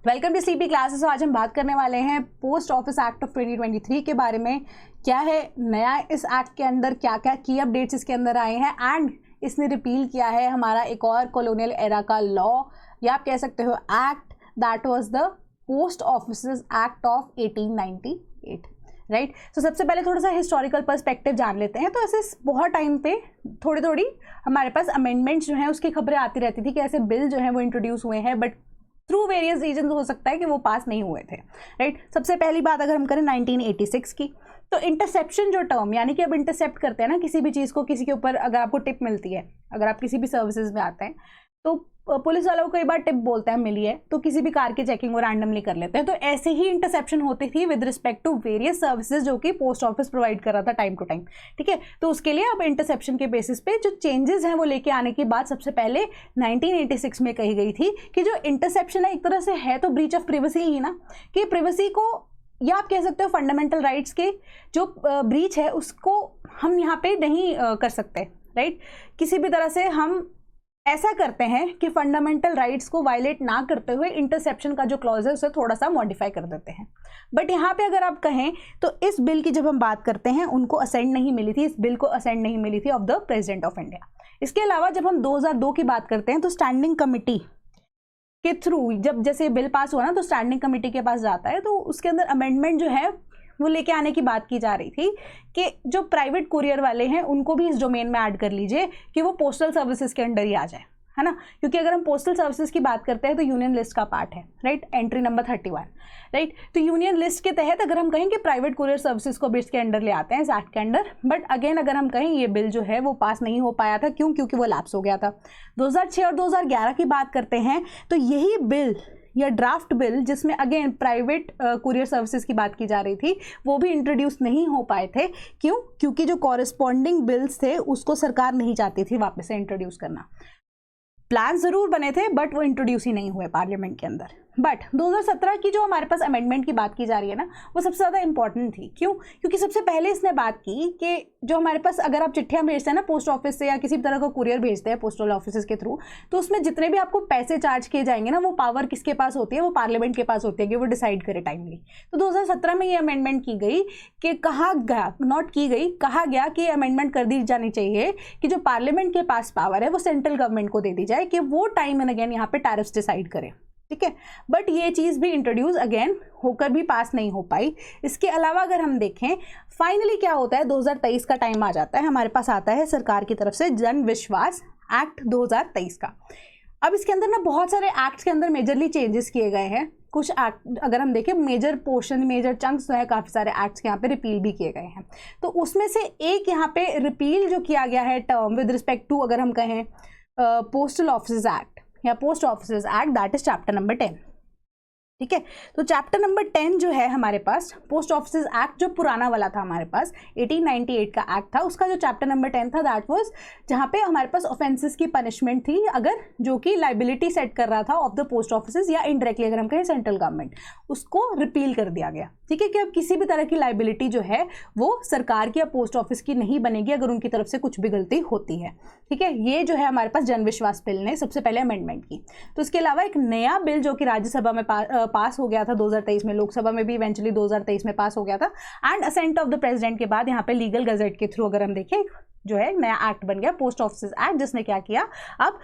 Welcome to CP classes. आज हम बात करने वाले हैं पोस्ट ऑफिस एक्ट ऑफ 2023 के बारे में। क्या है नया इस एक्ट के अंदर, क्या क्या की अपडेट्स इसके अंदर आए हैं एंड इसने रिपील किया है हमारा एक और कॉलोनियल एरा का लॉ, या आप कह सकते हो act, that was the post offices act of 1898, right. तो सबसे पहले थोड़ा सा हिस्टोरिकल पर्सपेक्टिव जान लेते हैं। तो ऐसे बहुत टाइम पे थोड़ी हमारे पास अमेंडमेंट्स जो हैं उसकी खबरें आती रहती थी कि ऐसे बिल जो हैं वो इंट्रोड्यूस हुए हैं, बट थ्रू वेरियस रीजन हो सकता है कि वो पास नहीं हुए थे, राइट। सबसे पहली बात अगर हम करें 1986 की, तो इंटरसेप्शन जो टर्म, यानी कि अब इंटरसेप्ट करते हैं ना किसी भी चीज़ को, किसी के ऊपर अगर आपको टिप मिलती है, अगर आप किसी भी सर्विसेज में आते हैं तो पुलिस वालों को कई बार टिप बोलते हैं मिली है, तो किसी भी कार की चेकिंग वो रैंडमली कर लेते हैं। तो ऐसे ही इंटरसेप्शन होती थी with respect to various services जो कि पोस्ट ऑफिस प्रोवाइड कर रहा था टाइम टू टाइम, ठीक है। तो उसके लिए अब इंटरसेप्शन के बेसिस पे जो चेंजेस हैं वो लेके आने की बात सबसे पहले 1986 में कही गई थी कि जो इंटरसेप्शन है एक तरह से है तो ब्रीच ऑफ प्रिवेसी ही ना, कि प्रिवेसी को, या आप कह सकते हो फंडामेंटल राइट्स के जो ब्रीच है उसको हम यहाँ पे नहीं कर सकते, राइट। किसी भी तरह से हम ऐसा करते हैं कि फंडामेंटल राइट्स को वायलेट ना करते हुए इंटरसेप्शन का जो क्लॉज है उसे थोड़ा सा मॉडिफाई कर देते हैं। बट यहाँ पे अगर आप कहें तो इस बिल की जब हम बात करते हैं उनको असेंट नहीं मिली थी, इस बिल को असेंट नहीं मिली थी of the president of India. इसके अलावा जब हम 2002 की बात करते हैं तो स्टैंडिंग कमिटी के थ्रू जब जैसे बिल पास हुआ ना तो स्टैंडिंग कमिटी के पास जाता है, तो उसके अंदर अमेंडमेंट जो है वो लेके आने की बात की जा रही थी कि जो प्राइवेट कुरियर वाले हैं उनको भी इस डोमेन में ऐड कर लीजिए कि वो पोस्टल सर्विसेज के अंडर ही आ जाए, है ना। क्योंकि अगर हम पोस्टल सर्विसेज की बात करते हैं तो यूनियन लिस्ट का पार्ट है, राइट, एंट्री नंबर 31, राइट। तो यूनियन लिस्ट के तहत अगर हम कहें कि प्राइवेट कुरियर सर्विसेज को भी इसके अंडर ले आते हैं इस एक्ट के अंडर, बट अगेन अगर हम कहें ये बिल जो है वो पास नहीं हो पाया था, क्यों? क्योंकि वो लैप्स हो गया था। 2006 और 2011 की बात करते हैं तो यही बिल या ड्राफ्ट बिल जिसमें अगेन प्राइवेट कुरियर सर्विसेज की बात की जा रही थी वो भी इंट्रोड्यूस नहीं हो पाए थे। क्यों? क्योंकि जो कॉरेस्पॉन्डिंग बिल्स थे उसको सरकार नहीं चाहती थी वापस से इंट्रोड्यूस करना। प्लान जरूर बने थे बट वो इंट्रोड्यूस ही नहीं हुए पार्लियामेंट के अंदर। बट 2017 की जो हमारे पास अमेंडमेंट की बात की जा रही है ना वो सबसे ज़्यादा इंपॉर्टेंट थी। क्यों? क्योंकि सबसे पहले इसने बात की कि जो हमारे पास अगर आप चिट्ठियाँ भेजते हैं ना पोस्ट ऑफिस से या किसी भी तरह का कुरियर भेजते हैं पोस्टल ऑफिस के थ्रू, तो उसमें जितने भी आपको पैसे चार्ज किए जाएंगे ना वो पावर किसके पास होती है? वो पार्लियामेंट के पास होती है कि वो डिसाइड करे टाइमली। तो 2017 में ये अमेंडमेंट की गई कि कहा गया, नॉट की गई, कहा गया कि अमेंडमेंट कर दी जानी चाहिए कि जो पार्लियामेंट के पास पावर है वो सेंट्रल गवर्नमेंट को दे दी जाए कि वो टाइम एंड अगेन यहाँ पे टैरिफ्स डिसाइड करे, ठीक है। बट ये चीज़ भी इंट्रोड्यूस अगेन होकर भी पास नहीं हो पाई। इसके अलावा अगर हम देखें फाइनली क्या होता है, 2023 का टाइम आ जाता है, हमारे पास आता है सरकार की तरफ से जन विश्वास एक्ट 2023 का। अब इसके अंदर ना बहुत सारे एक्ट्स के अंदर मेजरली चेंजेस किए गए हैं। कुछ एक्ट अगर हम देखें मेजर पोर्शन, मेजर चंक्स जो है काफ़ी सारे एक्ट्स यहाँ पे रिपील भी किए गए हैं। तो उसमें से एक यहाँ पे रिपील जो किया गया है टर्म विद रिस्पेक्ट टू अगर हम कहें पोस्टल ऑफिसेज एक्ट या post offices act, that is chapter number 10, ठीक है। तो चैप्टर नंबर 10 जो है हमारे पास पोस्ट ऑफिसेज एक्ट जो पुराना वाला था हमारे पास 1898 का एक्ट था, उसका जो चैप्टर नंबर 10 था दैट वाज जहाँ पे हमारे पास ऑफेंसेस की पनिशमेंट थी अगर जो कि लाइबिलिटी सेट कर रहा था ऑफ द पोस्ट ऑफिसेज या इनडायरेक्टली अगर हम कहें सेंट्रल गवर्नमेंट, उसको रिपील कर दिया गया, ठीक है। कि अब किसी भी तरह की लाइबिलिटी जो है वो सरकार की या पोस्ट ऑफिस की नहीं बनेगी अगर उनकी तरफ से कुछ भी गलती होती है, ठीक है। ये जो है हमारे पास जन विश्वास बिल ने सबसे पहले अमेंडमेंट की। तो इसके अलावा एक नया बिल जो कि राज्यसभा में पास हो गया था 2023 में, लोकसभा में भी इवेंचुअली 2023 में पास हो गया था and assent of the president के बाद यहाँ पे लीगल गजेट के थ्रू अगर हम देखें जो है नया एक्ट बन गया पोस्ट ऑफिसेज एक्ट, जिसने क्या किया अब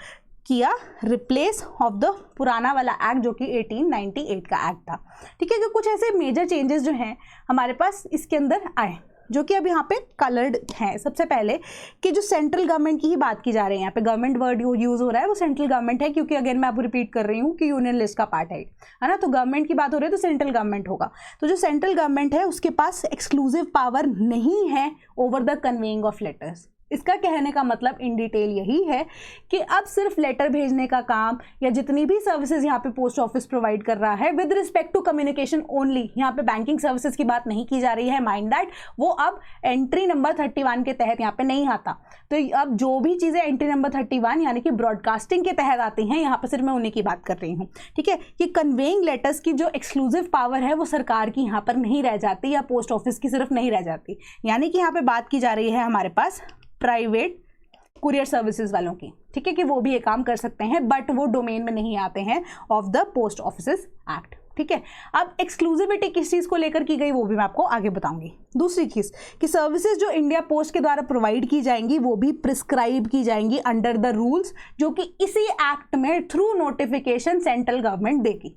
किया रिप्लेस ऑफ द पुराना वाला एक्ट जो कि 1898 का एक्ट था, ठीक है। कि कुछ ऐसे मेजर चेंजेस जो हैं हमारे पास इसके अंदर आए जो कि अब यहाँ पे कलर्ड हैं। सबसे पहले कि जो सेंट्रल गवर्नमेंट की ही बात की जा रही है, यहाँ पे गवर्नमेंट वर्ड यूज़ हो रहा है वो सेंट्रल गवर्नमेंट है, क्योंकि अगेन मैं आपको रिपीट कर रही हूँ कि यूनियन लिस्ट का पार्ट है ना। तो गवर्नमेंट की बात हो रही है तो सेंट्रल गवर्नमेंट होगा। तो जो सेंट्रल गवर्नमेंट है उसके पास एक्सक्लूसिव पावर नहीं है over the conveying of letters. इसका कहने का मतलब इन डिटेल यही है कि अब सिर्फ लेटर भेजने का काम या जितनी भी सर्विसेज यहाँ पे पोस्ट ऑफिस प्रोवाइड कर रहा है with respect to communication only, यहाँ पे बैंकिंग सर्विसेज की बात नहीं की जा रही है, माइंड दैट, वो अब एंट्री नंबर 31 के तहत यहाँ पे नहीं आता। तो अब जो भी चीज़ें एंट्री नंबर 31 यानी कि ब्रॉडकास्टिंग के तहत आती हैं यहाँ पर सिर्फ मैं उन्हीं की बात कर रही हूँ, ठीक है। कि कन्वेइंग लेटर्स की जो एक्सक्लूसिव पावर है वो सरकार की यहाँ पर नहीं रह जाती या पोस्ट ऑफिस की सिर्फ नहीं रह जाती, यानी कि यहाँ पे बात की जा रही है हमारे पास प्राइवेट कुरियर सर्विसेज वालों की। ठीक है, कि वो भी ये काम कर सकते हैं, बट वो डोमेन में नहीं आते हैं of the post offices act. ठीक है, अब एक्सक्लूसिविटी किस चीज़ को लेकर की गई वो भी मैं आपको आगे बताऊंगी। दूसरी चीज़ कि सर्विसेज जो इंडिया पोस्ट के द्वारा प्रोवाइड की जाएंगी वो भी प्रिस्क्राइब की जाएंगी अंडर द रूल्स जो कि इसी एक्ट में थ्रू नोटिफिकेशन सेंट्रल गवर्नमेंट देगी।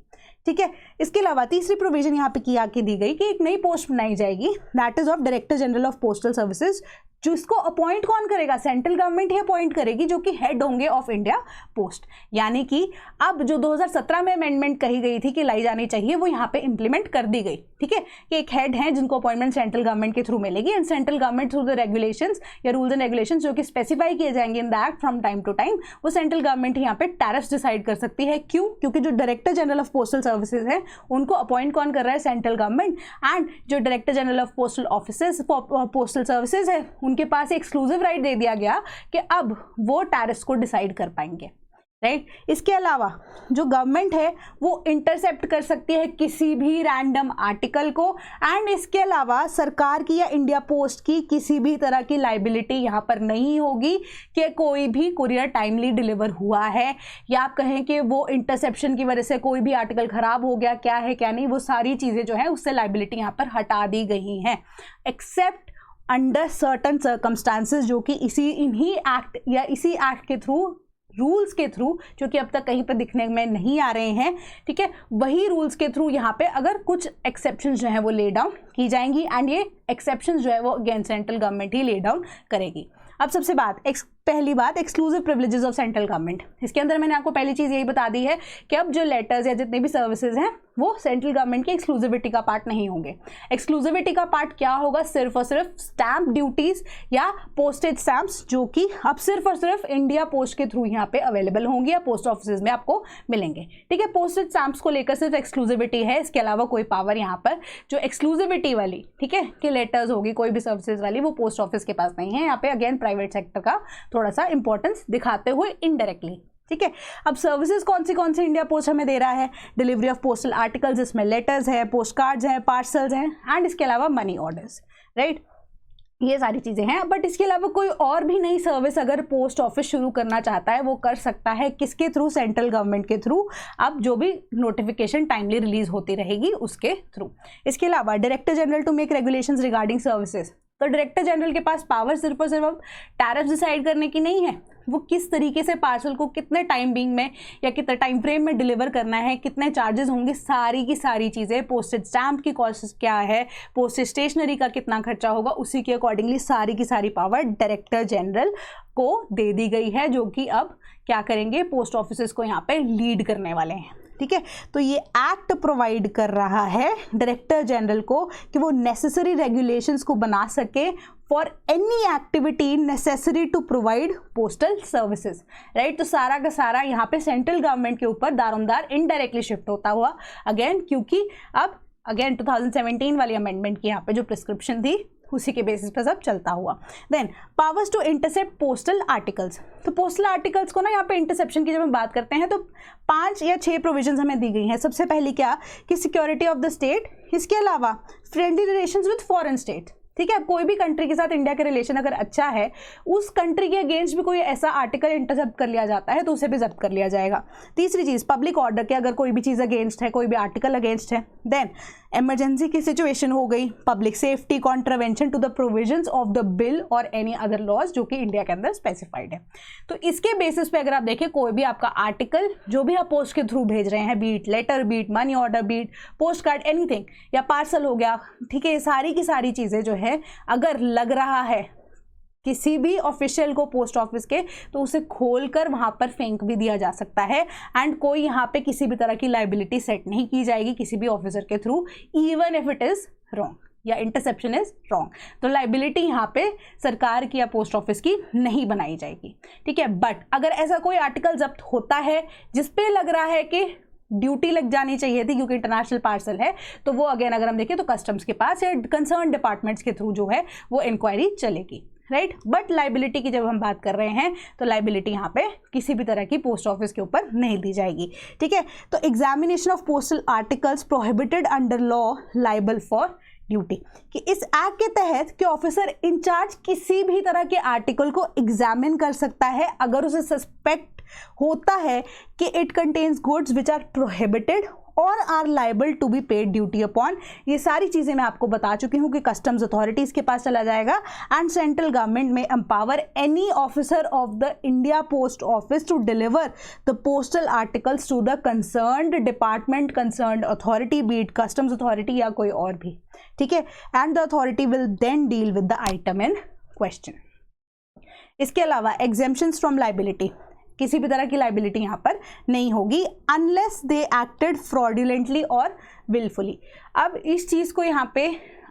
ठीक है, इसके अलावा तीसरी प्रोविजन यहाँ पे की आके दी गई कि एक नई पोस्ट बनाई जाएगी, that is of director general of postal services, जिसको अपॉइंट कौन करेगा, सेंट्रल गवर्नमेंट ही अपॉइंट करेगी, जो कि हेड होंगे ऑफ इंडिया पोस्ट। यानी कि अब जो 2017 में अमेंडमेंट कही गई थी कि लाई जानी चाहिए वो यहाँ पे इंप्लीमेंट कर दी गई। ठीक है, कि एक हेड है जिनको अपॉइंटमेंट सेंट्रल गवर्नमेंट के थ्रू मिलेगी, and central government through the regulations या रूल्स एंड रेगुलेशंस जो कि स्पेसिफाई किए जाएंगे in the act from time to time, वो सेंट्रल गवर्नमेंट यहाँ पे टैरिफ्स डिसाइड कर सकती है। क्यों? क्योंकि जो director general of postal services है उनको अपॉइंट कौन कर रहा है, सेंट्रल गवर्नमेंट, एंड जो director general of postal offices postal services है उनके पास एक्सक्लूसिव राइट दे दिया गया कि अब वो टैरिफ्स को डिसाइड कर पाएंगे। राइट, इसके अलावा जो गवर्नमेंट है वो इंटरसेप्ट कर सकती है किसी भी रैंडम आर्टिकल को, एंड इसके अलावा सरकार की या इंडिया पोस्ट की किसी भी तरह की लाइबिलिटी यहाँ पर नहीं होगी कि कोई भी कुरियर टाइमली डिलीवर हुआ है, या आप कहें कि वो इंटरसेप्शन की वजह से कोई भी आर्टिकल खराब हो गया, क्या है क्या नहीं, वो सारी चीज़ें जो है उससे लाइबिलिटी यहाँ पर हटा दी गई हैं, एक्सेप्ट अंडर सर्टन सर्कमस्टांसेस जो कि इन्हीं एक्ट या इसी एक्ट के थ्रू, रूल्स के थ्रू, जो कि अब तक कहीं पर दिखने में नहीं आ रहे हैं। ठीक है, वही रूल्स के थ्रू यहाँ पे अगर कुछ एक्सेप्शंस जो है वो ले डाउन की जाएंगी, एंड ये एक्सेप्शंस जो है वो अगेन सेंट्रल गवर्नमेंट ही ले डाउन करेगी। अब सबसे पहली बात exclusive privileges of central government. इसके अंदर मैंने आपको पहली चीज़ यही बता दी है कि अब जो लेटर्स या जितने भी सर्विसेज हैं वो सेंट्रल गवर्नमेंट की एक्सक्लूसिविटी का पार्ट नहीं होंगे। एक्सक्लूसिविटी का पार्ट क्या होगा, सिर्फ और सिर्फ स्टैम्प ड्यूटीज या पोस्टेज स्टैम्प्स, जो कि अब सिर्फ और सिर्फ इंडिया पोस्ट के थ्रू यहाँ पे अवेलेबल होंगे या पोस्ट ऑफिस में आपको मिलेंगे। ठीक है, पोस्टेज स्टैम्प्स को लेकर सिर्फ एक्सक्लूसिविटी है, इसके अलावा कोई पावर यहाँ पर जो एक्सक्लूसिविटी वाली, ठीक है, कि लेटर्स होगी कोई भी सर्विसेज वाली, वो पोस्ट ऑफिस के पास नहीं है। यहाँ पे अगेन प्राइवेट सेक्टर का थोड़ा सा इंपॉर्टेंस दिखाते हुए इनडायरेक्टली। ठीक है, अब सर्विसेज कौन सी इंडिया पोस्ट हमें दे रहा है, डिलीवरी ऑफ पोस्टल आर्टिकल्स, इसमें लेटर्स है, पोस्ट कार्ड्स हैं, पार्सल्स हैं, एंड इसके अलावा मनी ऑर्डर्स। राइट, ये सारी चीज़ें हैं। बट इसके अलावा कोई और भी नई सर्विस अगर पोस्ट ऑफिस शुरू करना चाहता है वो कर सकता है, किसके थ्रू, सेंट्रल गवर्नमेंट के थ्रू, अब जो भी नोटिफिकेशन टाइमली रिलीज होती रहेगी उसके थ्रू। इसके अलावा director general to make regulations regarding services, तो डायरेक्टर जनरल के पास पावर सिर्फ और सिर्फ अब टैरिफ डिसाइड करने की नहीं है, वो किस तरीके से पार्सल को कितने टाइम बिंग में या कितने टाइम फ्रेम में डिलीवर करना है, कितने चार्जेस होंगे, सारी की सारी चीज़ें, पोस्टेज स्टैम्प की कॉस्ट क्या है, पोस्टेज स्टेशनरी का कितना खर्चा होगा, उसी के अकॉर्डिंगली सारी की सारी पावर डायरेक्टर जनरल को दे दी गई है, जो कि अब क्या करेंगे, पोस्ट ऑफिसेज को यहाँ पे लीड करने वाले हैं। ठीक है, तो ये एक्ट प्रोवाइड कर रहा है डायरेक्टर जनरल को कि वो नेसेसरी रेगुलेशंस को बना सके for any activity necessary to provide postal services. Right, तो सारा का सारा यहाँ पे सेंट्रल गवर्नमेंट के ऊपर दारोमदार इनडायरेक्टली शिफ्ट होता हुआ अगेन, क्योंकि अब अगेन 2017 वाली अमेंडमेंट की यहाँ पे जो प्रिस्क्रिप्शन थी उसी के बेसिस पर सब चलता हुआ। Then powers to intercept postal articles, तो पोस्टल आर्टिकल्स को ना यहाँ पे इंटरसेप्शन की जब हम बात करते हैं तो 5 या 6 प्रोविजंस हमें दी गई हैं। सबसे पहली क्या कि सिक्योरिटी ऑफ द स्टेट, इसके अलावा friendly relations with foreign state. ठीक है, कोई भी कंट्री के साथ इंडिया के रिलेशन अगर अच्छा है, उस कंट्री के अगेंस्ट भी कोई ऐसा आर्टिकल इंटरसेप्ट कर लिया जाता है तो उसे भी जब्त कर लिया जाएगा। तीसरी चीज़ पब्लिक ऑर्डर के, अगर कोई भी चीज़ अगेंस्ट है, कोई भी आर्टिकल अगेंस्ट है। देन इमरजेंसी की सिचुएशन हो गई, public safety, contravention to the provisions of the bill और एनी अदर लॉज जो कि इंडिया के अंदर स्पेसिफाइड है। तो इसके बेसिस पे अगर आप देखें कोई भी आपका आर्टिकल जो भी आप पोस्ट के थ्रू भेज रहे हैं, be it letter, be it money order, be it post card, anything, या पार्सल हो गया, ठीक है, सारी की सारी चीज़ें जो है अगर लग रहा है किसी भी ऑफिशियल को पोस्ट ऑफिस के, तो उसे खोलकर वहां पर फेंक भी दिया जा सकता है, एंड कोई यहाँ पे किसी भी तरह की लाइबिलिटी सेट नहीं की जाएगी किसी भी ऑफिसर के through, even if it is wrong या इंटरसेप्शन इज रॉन्ग। तो लाइबिलिटी यहाँ पे सरकार की या पोस्ट ऑफिस की नहीं बनाई जाएगी। ठीक है, बट अगर ऐसा कोई आर्टिकल जब्त होता है जिसपे लग रहा है कि ड्यूटी लग जानी चाहिए थी क्योंकि इंटरनेशनल पार्सल है, तो वो अगेन अगर हम देखें तो कस्टम्स के पास या कंसर्न डिपार्टमेंट्स के थ्रू जो है वो इंक्वायरी चलेगी। राइट, बट लाइबिलिटी की जब हम बात कर रहे हैं तो लाइबिलिटी यहाँ पे किसी भी तरह की पोस्ट ऑफिस के ऊपर नहीं दी जाएगी। ठीक है, तो examination of postal articles prohibited under law liable for duty, कि इस एक्ट के तहत कि ऑफिसर इंचार्ज किसी भी तरह के आर्टिकल को एग्जामिन कर सकता है अगर उसे सस्पेक्ट होता है कि it contains goods which are prohibited or are liable to be paid duty upon. ये सारी चीज़ें मैं आपको बता चुकी हूँ कि कस्टम्स अथॉरिटीज़ के पास चला जाएगा and central government may empower any officer of the India post office to deliver the postal articles to the concerned department, concerned authority, be it customs authority या कोई और भी, ठीक है, and the authority will then deal with the item in question. इसके अलावा exemptions from liability, किसी भी तरह की लाइबिलिटी यहाँ पर नहीं होगी अनलेस दे एक्टेड फ्रॉडुलेंटली और विलफुली। अब इस चीज़ को यहाँ पे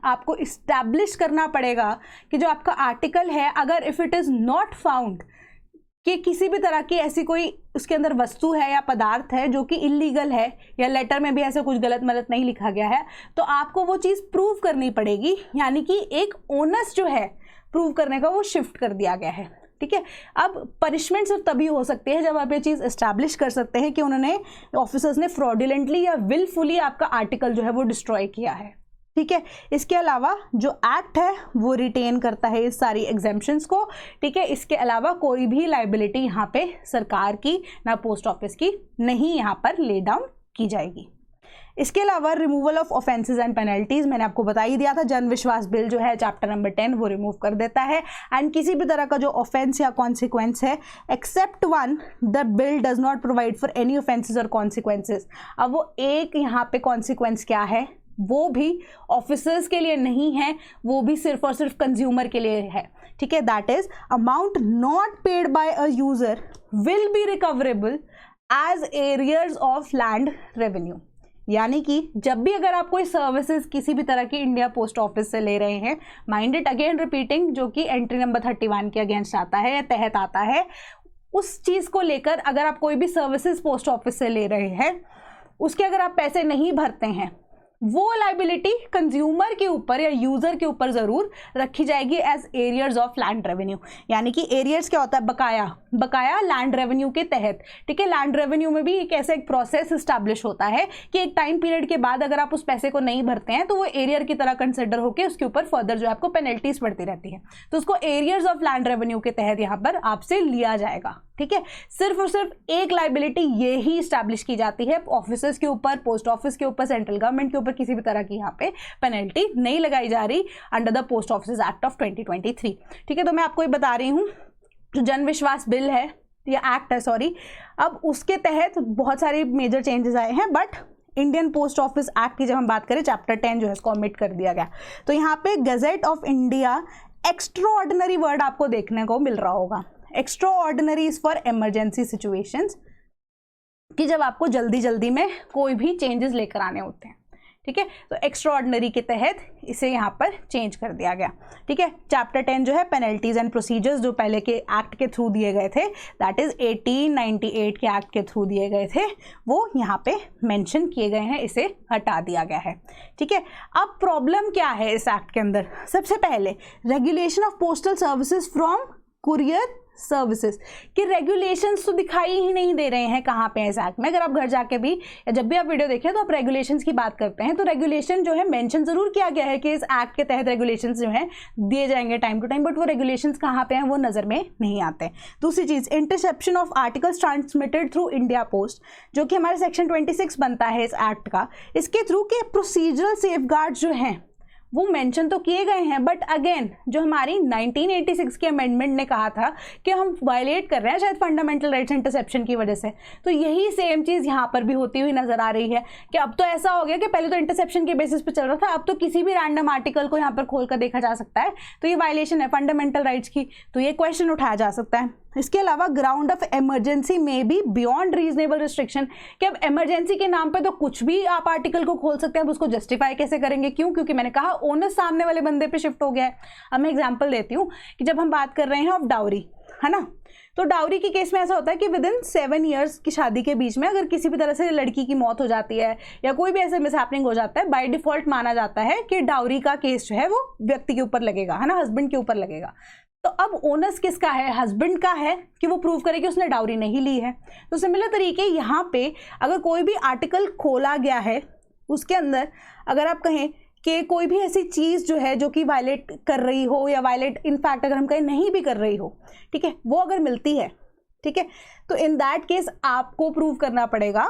आपको इस्टेब्लिश करना पड़ेगा कि जो आपका आर्टिकल है, अगर if it is not found कि किसी भी तरह की ऐसी कोई उसके अंदर वस्तु है या पदार्थ है जो कि इलीगल है या लेटर में भी ऐसा कुछ गलत मलत नहीं लिखा गया है, तो आपको वो चीज़ प्रूव करनी पड़ेगी, यानी कि एक ओनस जो है प्रूव करने का वो शिफ्ट कर दिया गया है, ठीक है। अब पनिशमेंट सिर्फ तभी हो सकती है जब आप ये चीज़ एस्टैब्लिश कर सकते हैं कि उन्होंने ऑफिसर्स ने फ्रॉडुलेंटली या विलफुली आपका आर्टिकल जो है वो डिस्ट्रॉय किया है, ठीक है। इसके अलावा जो एक्ट है वो रिटेन करता है इस सारी एग्जेम्पशंस को, ठीक है। इसके अलावा कोई भी लाइबिलिटी यहाँ पे सरकार की ना पोस्ट ऑफिस की नहीं यहाँ पर ले डाउन की जाएगी। इसके अलावा removal of offences and penalties, मैंने आपको बता ही दिया था, जन विश्वास बिल जो है चैप्टर नंबर 10 वो रिमूव कर देता है एंड किसी भी तरह का जो ऑफेंस या कॉन्सिक्वेंस है except one the bill does not provide for any offences और कॉन्सिक्वेंसेस। अब वो एक यहाँ पे कॉन्सिक्वेंस क्या है, वो भी ऑफिसर्स के लिए नहीं है, वो भी सिर्फ और सिर्फ कंज्यूमर के लिए है, ठीक है। That is amount not paid by a user will be recoverable as arrears of land revenue. यानी कि जब भी अगर आप कोई सर्विसेज किसी भी तरह की इंडिया पोस्ट ऑफिस से ले रहे हैं, माइंड इट अगेन रिपीटिंग, जो कि एंट्री नंबर 31 के अगेंस्ट आता है या तहत आता है, उस चीज़ को लेकर अगर आप कोई भी सर्विसेज पोस्ट ऑफिस से ले रहे हैं, उसके अगर आप पैसे नहीं भरते हैं, वो लाइबिलिटी कंज्यूमर के ऊपर या यूजर के ऊपर जरूर रखी जाएगी as arrears of land revenue. यानी कि एरियर्स क्या होता है, बकाया लैंड रेवेन्यू के तहत, ठीक है। लैंड रेवेन्यू में भी एक ऐसा एक प्रोसेस इस्टेब्लिश होता है कि एक टाइम पीरियड के बाद अगर आप उस पैसे को नहीं भरते हैं तो वो एरियर की तरह कंसिडर होकर उसके ऊपर फर्दर जो आपको पेनल्टीज पड़ती रहती है, तो उसको एरियर्स ऑफ लैंड रेवेन्यू के तहत यहाँ पर आपसे लिया जाएगा, ठीक है। सिर्फ और सिर्फ एक लाइबिलिटी ये ही इस्टेब्लिश की जाती है ऑफिसर्स के ऊपर, पोस्ट ऑफिस के ऊपर, सेंट्रल गवर्नमेंट के ऊपर किसी भी तरह की यहाँ पे पेनल्टी नहीं लगाई जा रही under the post office act of 2023, ठीक है। तो मैं आपको ये बता रही हूँ जो जन विश्वास बिल है या एक्ट है, सॉरी, अब उसके तहत बहुत सारे मेजर चेंजेस आए हैं, but Indian post office act की जब हम बात करें चैप्टर 10 जो है इसको ओमिट कर दिया गया। तो यहाँ पे gazette of India extraordinary word आपको देखने को मिल रहा होगा। Extraordinary is for emergency situations, कि जब आपको जल्दी जल्दी में कोई भी चेंजेस लेकर आने होते हैं, ठीक है। तो एक्स्ट्रा ऑर्डिनरी के तहत इसे यहाँ पर चेंज कर दिया गया, ठीक है। चैप्टर 10 जो है पेनल्टीज एंड प्रोसीजर्स जो पहले के एक्ट के थ्रू दिए गए थे, दैट इज 1898 के एक्ट के थ्रू दिए गए थे, वो यहाँ पे मेंशन किए गए हैं, इसे हटा दिया गया है, ठीक है। अब प्रॉब्लम क्या है इस एक्ट के अंदर, सबसे पहले regulation of postal services from courier services के रेगुलेशंस तो दिखाई ही नहीं दे रहे हैं कहाँ पे है इस एक्ट में। अगर आप घर जाके भी या जब भी आप वीडियो देखें तो आप रेगुलेशंस की बात करते हैं तो रेगुलेशन जो है मेंशन जरूर किया गया है कि इस एक्ट के तहत रेगुलेशंस जो हैं दिए जाएंगे टाइम टू टाइम, बट वो रेगुलेशंस कहाँ पे हैं वो नज़र में नहीं आते। दूसरी चीज़, interception of articles transmitted through India post, जो कि हमारे सेक्शन 26 बनता है इस एक्ट का, इसके थ्रू के प्रोसीजरल सेफगार्ड जो हैं वो मेंशन तो किए गए हैं, बट अगेन जो हमारी 1986 के अमेंडमेंट ने कहा था कि हम वायलेट कर रहे हैं शायद फंडामेंटल राइट्स इंटरसेप्शन की वजह से, तो यही सेम चीज़ यहाँ पर भी होती हुई नजर आ रही है कि अब तो ऐसा हो गया कि पहले तो इंटरसेप्शन के बेसिस पे चल रहा था, अब तो किसी भी रैंडम आर्टिकल को यहाँ पर खोल कर देखा जा सकता है, तो ये वायलेशन है फंडामेंटल राइट्स की, तो ये क्वेश्चन उठाया जा सकता है। इसके अलावा ग्राउंड ऑफ इमरजेंसी में भी बियॉन्ड रीजनेबल रिस्ट्रिक्शन, कि अब इमरजेंसी के नाम पे तो कुछ भी आप आर्टिकल को खोल सकते हैं, अब उसको जस्टिफाई कैसे करेंगे, क्यों, क्योंकि मैंने कहा ओनर सामने वाले बंदे पे शिफ्ट हो गया है। अब मैं एग्जांपल देती हूँ कि जब हम बात कर रहे हैं ऑफ डाउरी, है ना, तो डाउरी के केस में ऐसा होता है कि विद इन 7 ईयर्स की शादी के बीच में अगर किसी भी तरह से लड़की की मौत हो जाती है या कोई भी ऐसे मिसहैपनिंग हो जाता है, बाय डिफॉल्ट माना जाता है कि डाउरी का केस जो है वो व्यक्ति के ऊपर लगेगा, है ना, हस्बैंड के ऊपर लगेगा। तो अब ओनर्स किसका है, हस्बैंड का है कि वो प्रूव करे कि उसने डाउरी नहीं ली है। तो सिमिलर तरीके यहाँ पे अगर कोई भी आर्टिकल खोला गया है उसके अंदर अगर आप कहें कि कोई भी ऐसी चीज़ जो है जो कि वायलेट कर रही हो या वायलेट इनफैक्ट अगर हम कहीं नहीं भी कर रही हो, ठीक है, वो अगर मिलती है, ठीक है, तो इन दैट केस आपको प्रूव करना पड़ेगा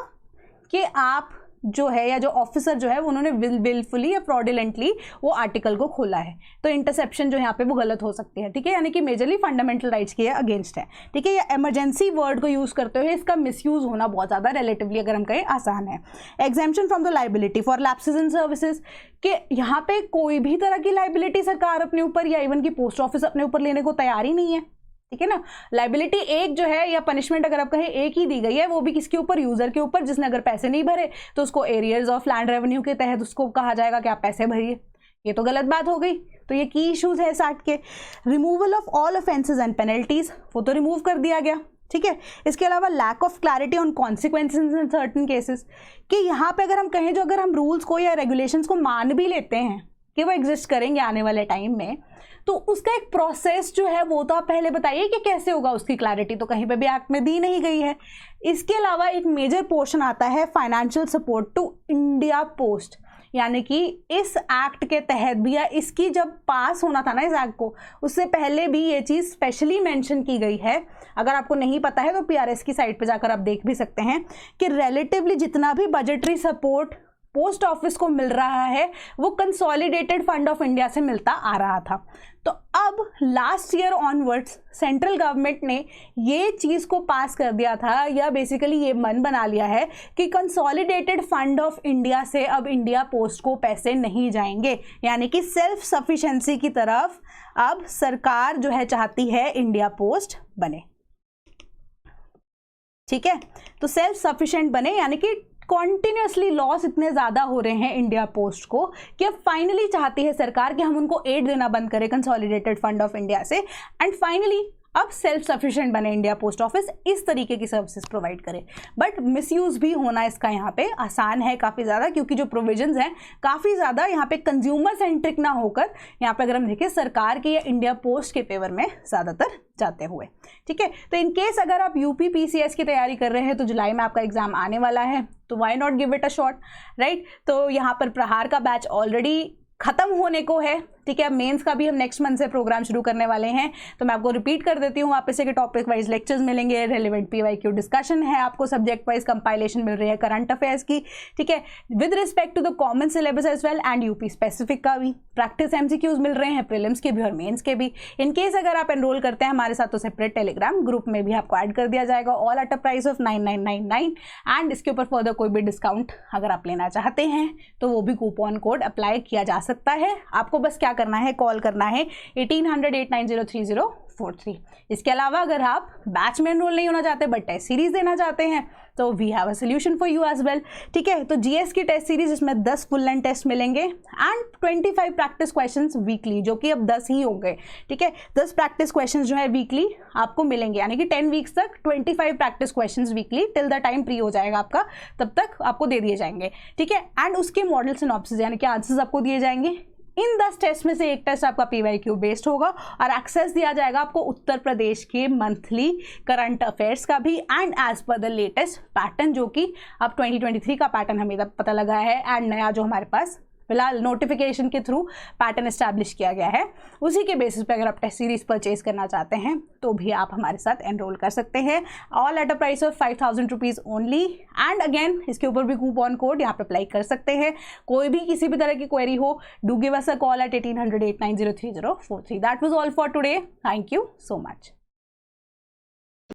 कि आप जो है या जो ऑफिसर जो है उन्होंने विलफुली या फ्रॉडुलेंटली वो आर्टिकल को खोला है। तो इंटरसेप्शन जो यहाँ पे वो गलत हो सकती है, ठीक है, यानी कि मेजरली फंडामेंटल राइट्स के अगेंस्ट है, ठीक है। या इमरजेंसी वर्ड को यूज़ करते हुए इसका मिसयूज होना बहुत ज़्यादा रिलेटिवली अगर हम कहें आसान है। Exemption from the liability for lapses in services, कि यहाँ पे कोई भी तरह की लाइबिलिटी सरकार अपने ऊपर या इवन की पोस्ट ऑफिस अपने ऊपर लेने को तैयार ही नहीं है, ठीक है ना। लाइबिलिटी एक जो है या पनिशमेंट अगर आप कहें एक ही दी गई है, वो भी किसके ऊपर, यूजर के ऊपर, जिसने अगर पैसे नहीं भरे तो उसको एरियर्स ऑफ लैंड रेवेन्यू के तहत उसको कहा जाएगा कि आप पैसे भरिए। ये तो गलत बात हो गई। तो ये की इश्यूज है इस एक्ट के। Removal of all offences and penalties, वो तो रिमूव कर दिया गया, ठीक है। इसके अलावा lack of clarity on consequences in certain cases, कि यहाँ पे अगर हम कहें जो अगर हम रूल्स को या रेगुलेशंस को मान भी लेते हैं कि वो एग्जिस्ट करेंगे आने वाले टाइम में, तो उसका एक प्रोसेस जो है वो तो आप पहले बताइए कि कैसे होगा, उसकी क्लैरिटी तो कहीं पे भी एक्ट में दी नहीं गई है। इसके अलावा एक मेजर पोर्शन आता है financial support to India post, यानी कि इस एक्ट के तहत भी या इसकी जब पास होना था ना इस एक्ट को, उससे पहले भी ये चीज़ स्पेशली मेंशन की गई है। अगर आपको नहीं पता है तो PRS की साइट पे जाकर आप देख भी सकते हैं कि रिलेटिवली जितना भी बजटरी सपोर्ट पोस्ट ऑफिस को मिल रहा है वो कंसोलिडेटेड फंड ऑफ इंडिया से मिलता आ रहा था। तो अब last year onwards central government ने ये चीज़ को पास कर दिया था या बेसिकली ये मन बना लिया है कि कंसोलिडेटेड फंड ऑफ इंडिया से अब इंडिया पोस्ट को पैसे नहीं जाएंगे, यानी कि सेल्फ सफिशिएंसी की तरफ अब सरकार जो है चाहती है इंडिया पोस्ट बने, ठीक है। तो सेल्फ सफिशिएंट बने, यानी कि कॉन्टिन्यूसली लॉस इतने ज़्यादा हो रहे हैं इंडिया पोस्ट को कि अब फाइनली चाहती है सरकार कि हम उनको एड देना बंद करें कंसोलिडेटेड फंड ऑफ इंडिया से, एंड फाइनली अब सेल्फ सफिशिएंट बने इंडिया पोस्ट ऑफिस, इस तरीके की सर्विसेज प्रोवाइड करे। बट मिसयूज भी होना इसका यहाँ पे आसान है काफ़ी ज़्यादा, क्योंकि जो प्रोविजंस हैं काफ़ी ज़्यादा यहाँ पे कंज्यूमर सेंट्रिक ना होकर यहाँ पे अगर हम देखें सरकार के या इंडिया पोस्ट के फेवर में ज़्यादातर जाते हुए, ठीक है। तो इन केस अगर आप UP PCS की तैयारी कर रहे हैं तो जुलाई में आपका एग्जाम आने वाला है, तो why not give it a shot, right. तो यहाँ पर प्रहार का बैच ऑलरेडी खत्म होने को है, ठीक है। अब मेंस का भी हम नेक्स्ट मंथ से प्रोग्राम शुरू करने वाले हैं, तो मैं आपको रिपीट कर देती हूँ वापस से कि टॉपिक वाइज लेक्चर्स मिलेंगे, रेलिवेंट PYQ डिस्कशन है, आपको सब्जेक्ट वाइज कंपाइलेशन मिल रही है करंट अफेयर्स की, ठीक है, with respect to the common syllabus as well and UP specific का भी प्रैक्टिस MCQs मिल रहे हैं, प्रीलिम्स के भी और मेन्स के भी। इन केस अगर आप एनरोल करते हैं हमारे साथ तो सेपरेट टेलीग्राम ग्रुप में भी आपको ऐड कर दिया जाएगा, all at a price of 9999, and इसके ऊपर फर्दर कोई भी डिस्काउंट अगर आप लेना चाहते हैं तो वो भी कूपन कोड अप्लाई किया जा सकता है। आपको बस क्या करना है, कॉल करना है 1800-890-3043। इसके अलावा अगर आप बैच में एनरोल नहीं होना चाहते बट टेस्ट सीरीज देना चाहते हैं तो we have a solution for you as well, ठीक है। तो GS की टेस्ट सीरीज, इसमें 10 फुल लेंथ टेस्ट मिलेंगे एंड 25 प्रैक्टिस क्वेश्चंस वीकली, जो कि अब 10 ही होंगे, ठीक है। 10 प्रैक्टिस क्वेश्चंस जो है वीकली आपको मिलेंगे, यानी कि 10 वीक्स तक 25 practice questions weekly till the time pre हो जाएगा आपका, तब तक आपको दे दिए जाएंगे, ठीक है। एंड उसके मॉडल सिनॉप्सिस यानी कि आंसर्स आपको दिए जाएंगे। इन 10 टेस्ट में से एक टेस्ट आपका PYQ बेस्ड होगा और एक्सेस दिया जाएगा आपको उत्तर प्रदेश के मंथली करंट अफेयर्स का भी and as per the latest pattern, जो कि अब 2023 का पैटर्न हमें तब पता लगा है एंड नया जो हमारे पास फिलहाल नोटिफिकेशन के थ्रू पैटर्न एस्टैब्लिश किया गया है, उसी के बेसिस पे अगर आप टेस्ट सीरीज परचेज करना चाहते हैं तो भी आप हमारे साथ एनरोल कर सकते हैं, all at a price of 5000 rupees only. And again इसके ऊपर भी कूपन कोड यहाँ पे अप्लाई कर सकते हैं। कोई भी किसी भी तरह की क्वेरी हो, do give us a call at 1800-890-3043। That was all for today, thank you so much.